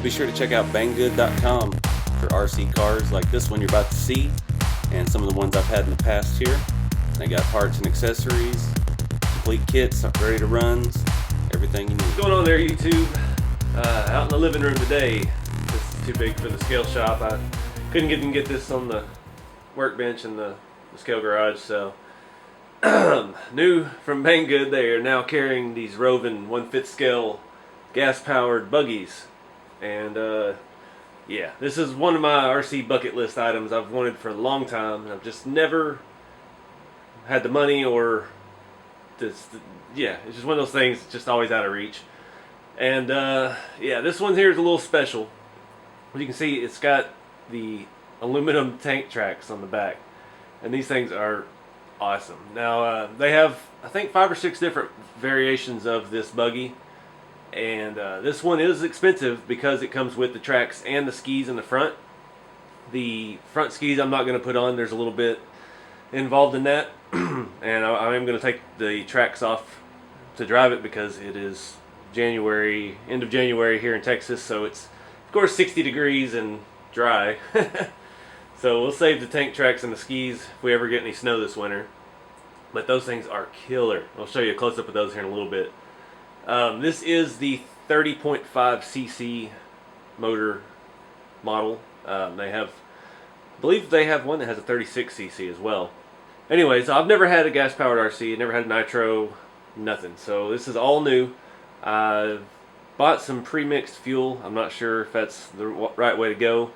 be sure to check out Banggood.com for RC cars like this one you're about to see, and some of the ones I've had in the past here. They got parts and accessories, complete kits, ready to runs, everything you need. What's going on there, YouTube? Out in the living room today. This is too big for the scale shop. I couldn't even get this on the workbench in the scale garage, so new from Banggood, they are now carrying these Rovan 1/5 scale gas-powered buggies, and yeah, this is one of my RC bucket list items I've wanted for a long time, and I've just never had the money, or just, yeah, it's just one of those things that's just always out of reach. And yeah, this one here is a little special. As you can see, it's got the aluminum tank tracks on the back, and these things are awesome. Now they have, I think, 5 or 6 different variations of this buggy, and this one is expensive because it comes with the tracks and the skis in the front. The front skis I'm not going to put on. There's a little bit involved in that, and I am going to take the tracks off to drive it because it is January, end of January here in Texas, so it's of course 60 degrees and dry. So we'll save the tank tracks and the skis if we ever get any snow this winter. But those things are killer. I'll show you a close-up of those here in a little bit. This is the 30.5 cc motor model. They have, I believe they have one that has a 36 cc as well. Anyways, I've never had a gas-powered RC, never had nitro, nothing. So this is all new. I bought some pre-mixed fuel. I'm not sure if that's the right way to go.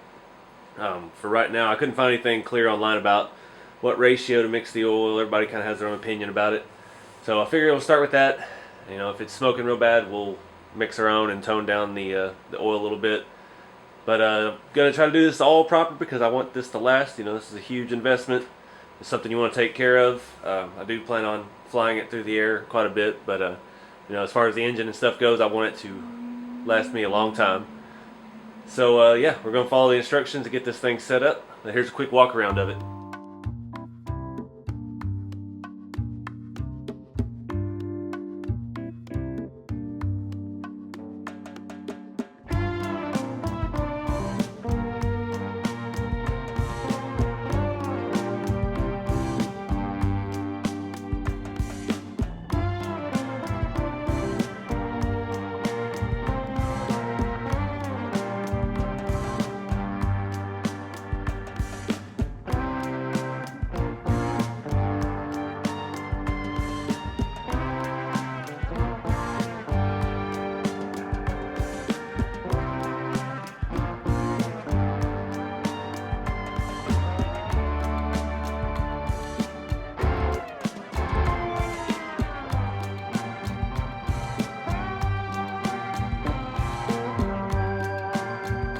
For right now, I couldn't find anything clear online about what ratio to mix the oil. Everybody kind of has their own opinion about it. So I figured we'll start with that. You know, if it's smoking real bad, we'll mix our own and tone down the oil a little bit. But I'm going to try to do this all proper because I want this to last. You know, this is a huge investment. It's something you want to take care of. I do plan on flying it through the air quite a bit, but you know, as far as the engine and stuff goes, I want it to last me a long time. So yeah, we're going to follow the instructions to get this thing set up. Now here's a quick walk around of it.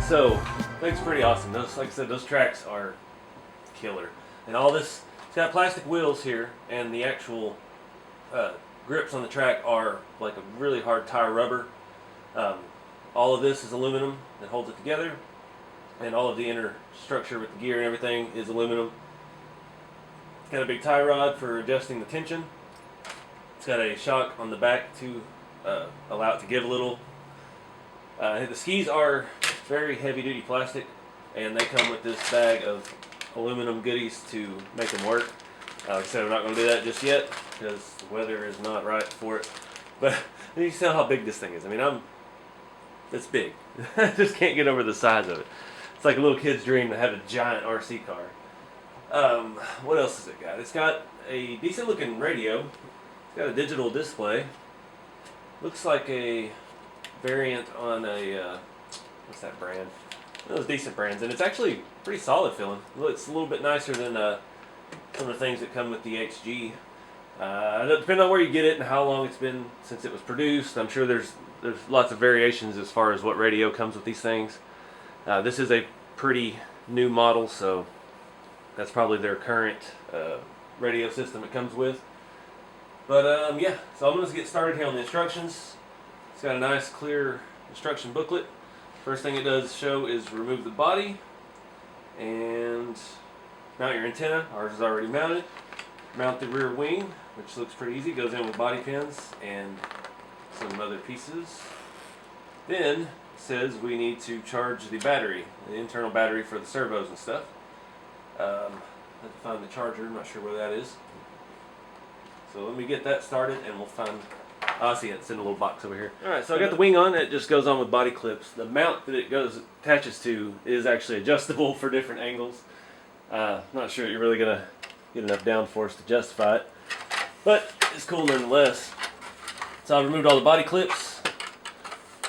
So, thing's pretty awesome. Those, like I said, those tracks are killer. And all this, it's got plastic wheels here, and the actual grips on the track are like a really hard tire rubber. All of this is aluminum that holds it together, and all of the inner structure with the gear and everything is aluminum. It's got a big tie rod for adjusting the tension. It's got a shock on the back to allow it to give a little. The skis are very heavy-duty plastic, and they come with this bag of aluminum goodies to make them work. Like I said, we're not going to do that just yet because the weather is not right for it. But you can tell how big this thing is. I mean, it's big. I just can't get over the size of it. It's like a little kid's dream to have a giant RC car. What else has it got? It's got a decent-looking radio. It's got a digital display. Looks like a variant on a what's that brand? Those decent brands, and it's actually pretty solid feeling. It's a little bit nicer than some of the things that come with the HG. Depending on where you get it and how long it's been since it was produced, I'm sure there's lots of variations as far as what radio comes with these things. This is a pretty new model, so that's probably their current radio system it comes with. But yeah, so I'm going to get started here on the instructions. It's got a nice clear instruction booklet. First thing it does show is remove the body and mount your antenna. Ours is already mounted. Mount the rear wing, which looks pretty easy. Goes in with body pins and some other pieces. Then says we need to charge the battery, the internal battery for the servos and stuff. I have to find the charger. I'm not sure where that is. So let me get that started, and we'll find. I see it. It's in a little box over here. All right, so I got the wing on. It just goes on with body clips. The mount that it attaches to is actually adjustable for different angles. Not sure you're really gonna get enough downforce to justify it, but it's cool nonetheless. So I removed all the body clips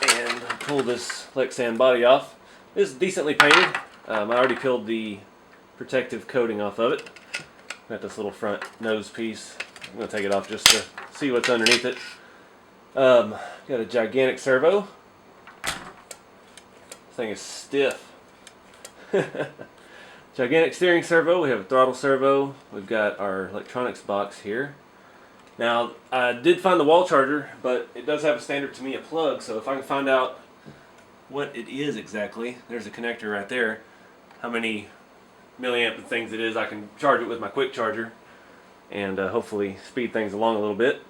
and pulled this Lexan body off. This is decently painted. I already peeled the protective coating off of it. Got this little front nose piece. I'm gonna take it off just to see what's underneath it. Got a gigantic servo. This thing is stiff. Gigantic steering servo. We have a throttle servo. We've got our electronics box here. Now, I did find the wall charger, but it does have a standard Tamiya plug, so if I can find out what it is exactly, there's a connector right there, how many milliamp and things it is, I can charge it with my quick charger and hopefully speed things along a little bit.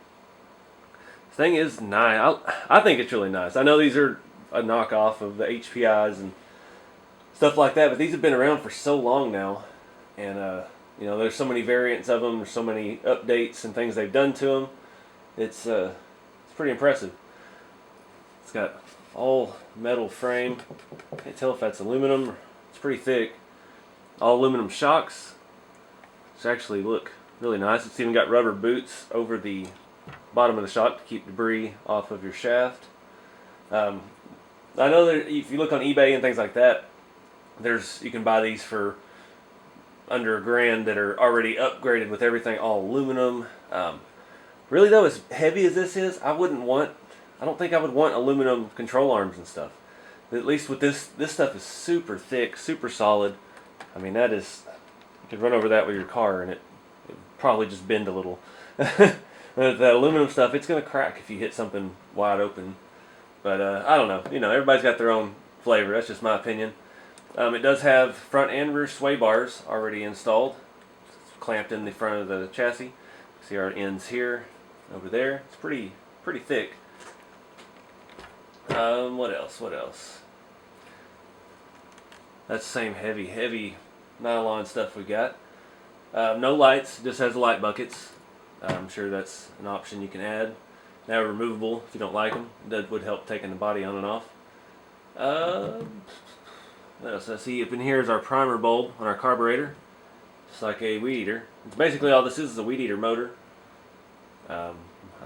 This thing is nice. I think it's really nice. I know these are a knockoff of the HPIs and stuff like that, but these have been around for so long now, and you know, there's so many variants of them, there's so many updates and things they've done to them. It's pretty impressive. It's got all metal frame. Can't tell if that's aluminum. It's pretty thick. All aluminum shocks, which actually look really nice. It's even got rubber boots over the bottom of the shock to keep debris off of your shaft. I know that if you look on eBay and things like that, you can buy these for under $1,000 that are already upgraded with everything all aluminum. Really though, as heavy as this is, I don't think I would want aluminum control arms and stuff. At least with this stuff is super thick, super solid. I mean, you could run over that with your car and it would probably just bend a little. That aluminum stuff, it's going to crack if you hit something wide open. But I don't know. You know, everybody's got their own flavor. That's just my opinion. It does have front and rear sway bars already installed. It's clamped in the front of the chassis. See our ends here, over there. It's pretty thick. What else? That's the same heavy nylon stuff we got. No lights, just has the light buckets. I'm sure that's an option you can add. Now removable if you don't like them. That would help taking the body on and off. What else? I see up in here is our primer bulb on our carburetor. Just like a weed eater. It's basically all this is a weed eater motor. I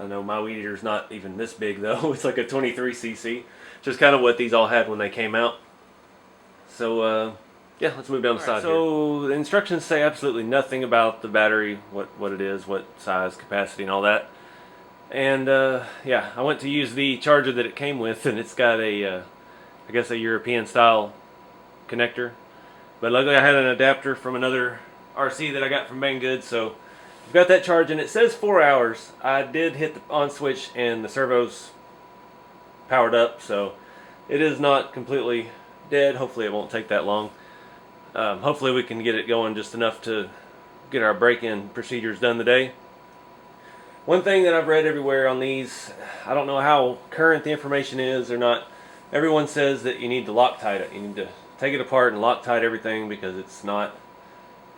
know my weed eater is not even this big though. It's like a 23cc. Just kind of what these all had when they came out. So yeah, let's move down the side here. So the instructions say absolutely nothing about the battery, what it is, what size, capacity, and all that. And yeah, I went to use the charger that it came with, and it's got I guess a European style connector. But luckily I had an adapter from another RC that I got from Banggood, so I've got that charging. It says 4 hours. I did hit the on switch and the servo's powered up, so it is not completely dead. Hopefully it won't take that long. Hopefully we can get it going just enough to get our break-in procedures done today. One thing that I've read everywhere on these, I don't know how current the information is or not, everyone says that you need to Loctite it. You need to take it apart and Loctite everything because it's not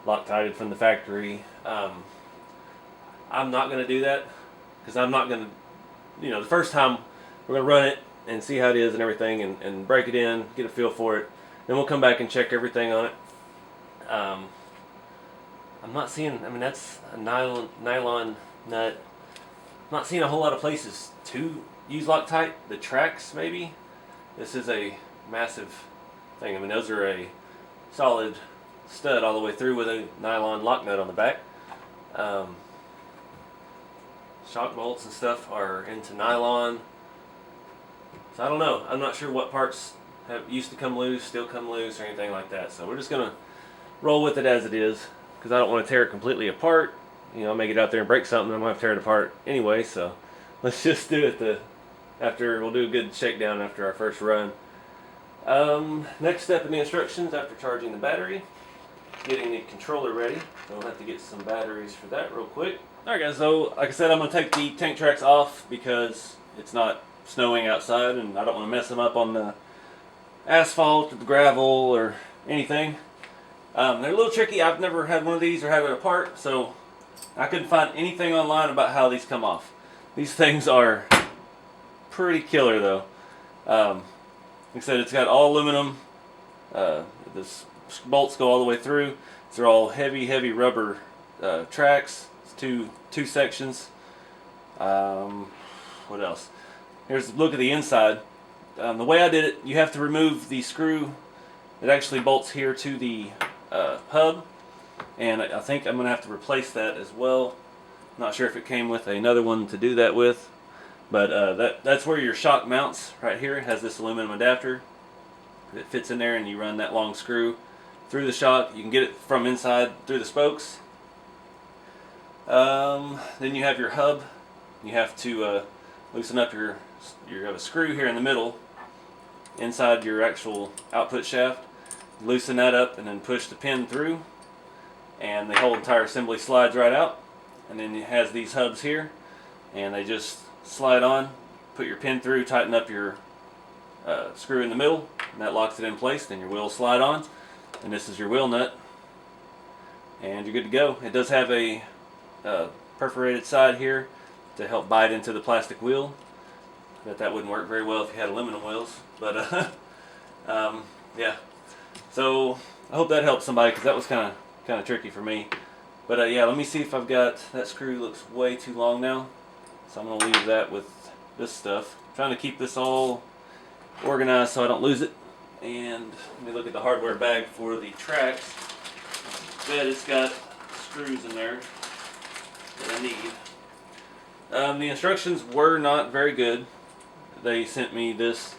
Loctited from the factory. I'm not going to do that because I'm not going to, you know, the first time we're going to run it and see how it is and everything and break it in, get a feel for it. Then we'll come back and check everything on it. I'm not seeing, I mean, that's a nylon nut. I'm not seeing a whole lot of places to use Loctite. The tracks, maybe. This is a massive thing. I mean, those are a solid stud all the way through with a nylon lock nut on the back. Shock bolts and stuff are into nylon. So I don't know. I'm not sure what parts used to come loose, still come loose, or anything like that. So we're just going to roll with it as it is because I don't want to tear it completely apart. You know, I may get out there and break something, I'm going to have to tear it apart anyway. So let's just do it we'll do a good shakedown after our first run. Next step in the instructions after charging the battery, getting the controller ready. So we'll have to get some batteries for that real quick. Alright guys, so like I said, I'm going to take the tank tracks off because it's not snowing outside and I don't want to mess them up on the asphalt or gravel or anything. They're a little tricky. I've never had one of these or had it apart, so I couldn't find anything online about how these come off. These things are pretty killer though. Like I said, it's got all aluminum. The bolts go all the way through. They're all heavy rubber tracks. It's two sections. What else? Here's a look at the inside. The way I did it, you have to remove the screw that actually bolts here to the hub, and I think I'm going to have to replace that as well. Not sure if it came with another one to do that with, but that's where your shock mounts right here. It has this aluminum adapter that fits in there, and you run that long screw through the shock. You can get it from inside through the spokes. Then you have your hub. You have to loosen up you have a screw here in the middle inside your actual output shaft. Loosen that up and then push the pin through, and the whole entire assembly slides right out. And then it has these hubs here, and they just slide on. Put your pin through, tighten up your screw in the middle, and that locks it in place. Then your wheel will slide on, and this is your wheel nut, and you're good to go. It does have a perforated side here to help bite into the plastic wheel. That wouldn't work very well if you had aluminum wheels, but yeah. So I hope that helps somebody, because that was kind of tricky for me. But yeah, let me see if I've got that screw. Looks way too long now, so I'm going to leave that with this stuff. I'm trying to keep this all organized so I don't lose it. And let me look at the hardware bag for the tracks. I bet it's got screws in there that I need. The instructions were not very good. They sent me this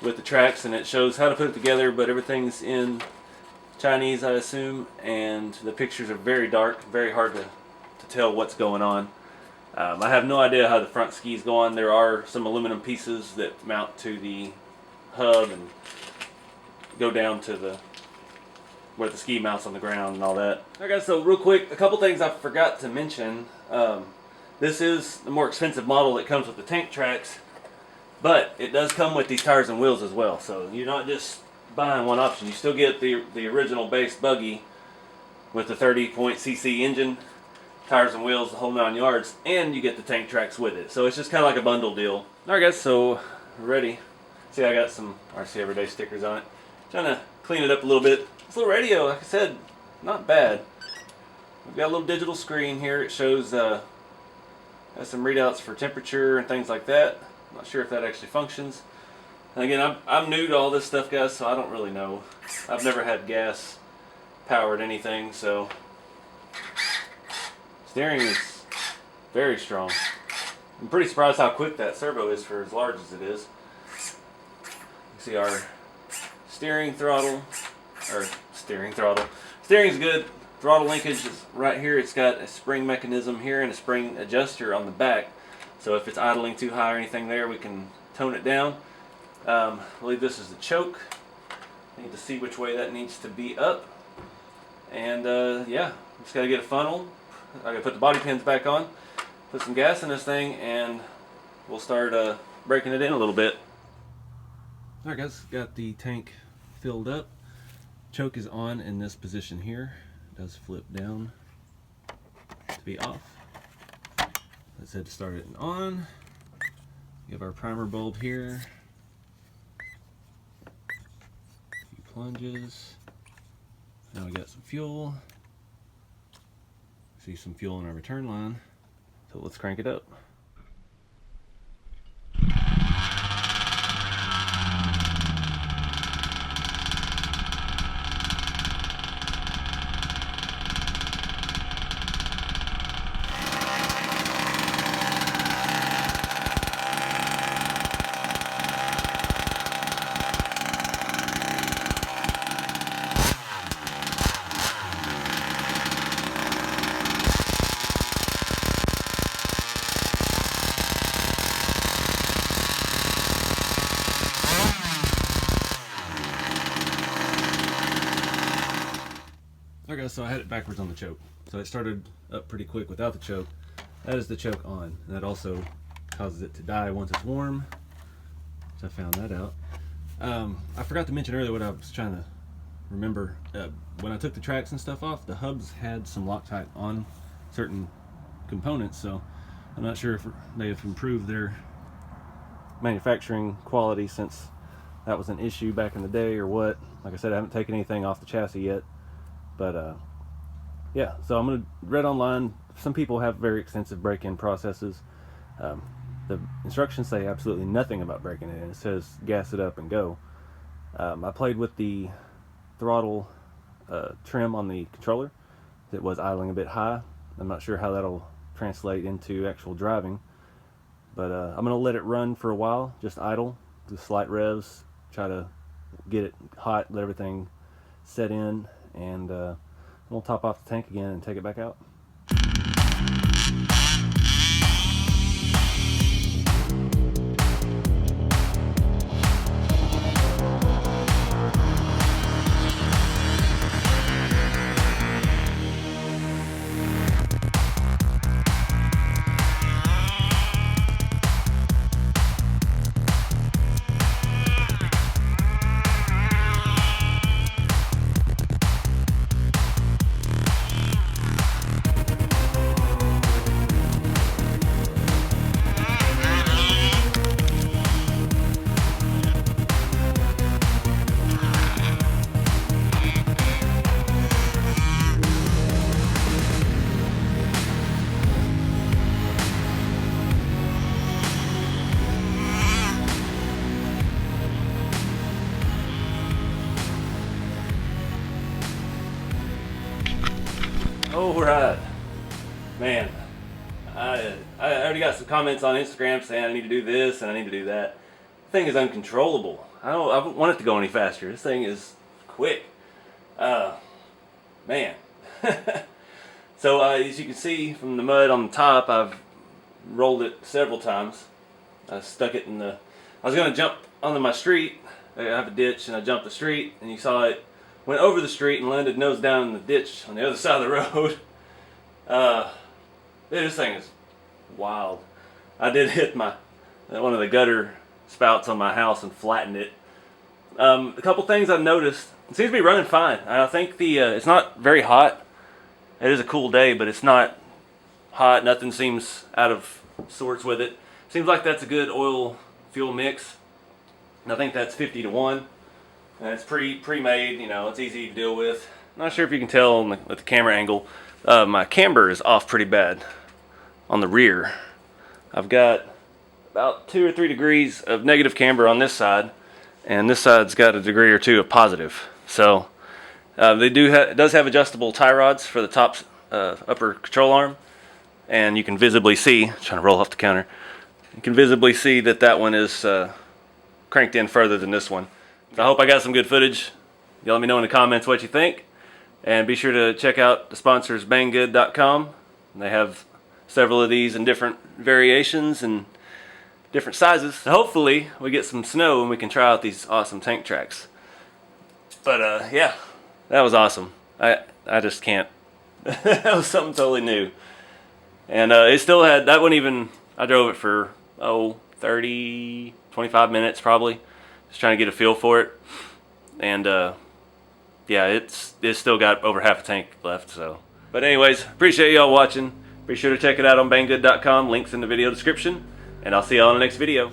with the tracks, and it shows how to put it together, but everything's in Chinese, I assume, and the pictures are very dark, very hard to tell what's going on. I have no idea how the front skis go on. There are some aluminum pieces that mount to the hub and go down to where the ski mounts on the ground and all that. Alright guys, so real quick, a couple things I forgot to mention. This is the more expensive model that comes with the tank tracks, but it does come with these tires and wheels as well. So you're not just buying one option. You still get the original base buggy with the 30.cc engine, tires and wheels, the whole 9 yards, and you get the tank tracks with it. So it's just kind of like a bundle deal. Alright guys, so we're ready. See, I got some RC Everyday stickers on it. Trying to clean it up a little bit. This little radio, like I said, not bad. We've got a little digital screen here. It shows has some readouts for temperature and things like that. I'm not sure if that actually functions. And again, I'm new to all this stuff, guys, so I don't really know. I've never had gas powered anything, so steering is very strong. I'm pretty surprised how quick that servo is for as large as it is. You see our steering throttle. Steering's good. Throttle linkage is right here. It's got a spring mechanism here and a spring adjuster on the back. So if it's idling too high or anything there, we can tone it down. I believe this is the choke. I need to see which way that needs to be up. And yeah, just got to get a funnel. I got to put the body pins back on, put some gas in this thing, and we'll start breaking it in a little bit. Alright guys, got the tank filled up. Choke is on in this position here. It does flip down to be off. I said to start it on. We have our primer bulb here. A few plunges. Now we got some fuel. See some fuel in our return line. So let's crank it up. Okay, so I had it backwards on the choke. So it started up pretty quick without the choke. That is the choke on. And that also causes it to die once it's warm. So I found that out. I forgot to mention earlier what I was trying to remember. When I took the tracks and stuff off, the hubs had some Loctite on certain components, so I'm not sure if they have improved their manufacturing quality since that was an issue back in the day or what. Like I said, I haven't taken anything off the chassis yet, but yeah, so I'm gonna read online. Some people have very extensive break-in processes. The instructions say absolutely nothing about breaking it in. It says gas it up and go. I played with the throttle trim on the controller. It was idling a bit high. I'm not sure how that'll translate into actual driving, but I'm gonna let it run for a while, just idle, do slight revs, try to get it hot, let everything set in, and we'll top off the tank again and take it back out. Alright, man, I already got some comments on Instagram saying I need to do this and I need to do that. The thing is uncontrollable. I don't want it to go any faster. This thing is quick. Man. So as you can see from the mud on the top, I've rolled it several times. I stuck it in the... I was going to jump onto my street. I have a ditch and I jumped the street, and you saw it went over the street and landed nose down in the ditch on the other side of the road. Dude, this thing is wild. I did hit one of the gutter spouts on my house and flattened it. A couple things I've noticed. It seems to be running fine. I think it's not very hot. It is a cool day, but it's not hot. Nothing seems out of sorts with it. Seems like that's a good oil fuel mix. And I think that's 50-to-1. And it's pre-made, you know, it's easy to deal with. Not sure if you can tell with the camera angle. My camber is off pretty bad on the rear. I've got about 2 or 3 degrees of negative camber on this side, and this side's got a degree or 2 of positive. So it does have adjustable tie rods for the top upper control arm, and you can visibly see, trying to roll off the counter, you can visibly see that that one is cranked in further than this one. I hope I got some good footage. Y'all let me know in the comments what you think. And be sure to check out the sponsors, Banggood.com. They have several of these in different variations and different sizes. So hopefully we get some snow and we can try out these awesome tank tracks. But yeah, that was awesome. I just can't. That was something totally new. And it still had, that wasn't even, I drove it for, 30, 25 minutes probably. Just trying to get a feel for it. And yeah, it's still got over half a tank left. So, but anyways, appreciate y'all watching. Be sure to check it out on Banggood.com. Links in the video description. And I'll see y'all in the next video.